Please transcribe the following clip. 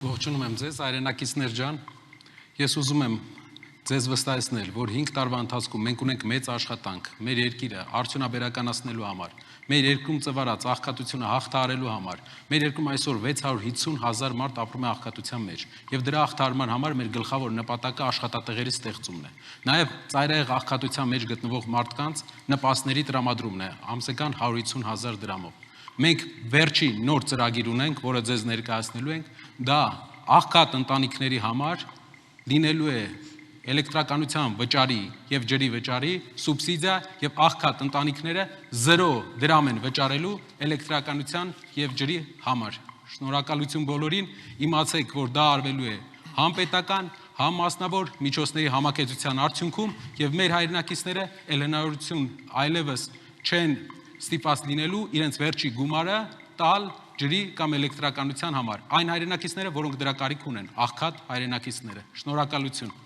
Ողջունում եմ ձեզ, հայրենակիցներ ջան, ես ուզում եմ ձեզ վստահեցնել, որ 5 տարվա ընթացքում մենք ունենք մեծ աշխատանք մեր երկիրը արդյունաբերականացնելու համար, մեր երկրում ծվարած աղքատությունը հաղթահարելու համար, մեր երկրում այսօր 650,000 մարդ ապրում է աղքատության մեջ, եւ դրա հաղթահարման համար մեր գլխավոր նպատակը աշխատատեղերի ստեղծումն է, նաեւ ծայրահեղ աղքատության մեջ գտնվող մարդկանց նպաստների տրամադրումն է, ամսական 150,000 դրամով։ Մենք վերջին նոր ծրագիր ունենք, որը ձեզ ներկայացնելու ենք, դա աղքատ ընտանիքների համար լինելու է էլեկտրականության վճարի եւ ջրի վճարի սուբսիդիա եւ աղքատ ընտանիքները 0 դրամ են վճարելու էլեկտրականության եւ ջրի համար։ Շնորհակալություն բոլորին, իմացեք, որ դա արվելու է համ պետական, համ մասնավոր միջոցների համակեցության արդյունքում եւ մեր հայրենակիցները հնարավորություն այլևս չեն ստիպված լինելու իրենց վերջի գումարը տալ ջրի կամ էլեկտրականության համար։ Այն հայրենակիցները, որոնք դրա կարիք ունեն, աղքատ հայրենակիցները։ Շնորհակալություն։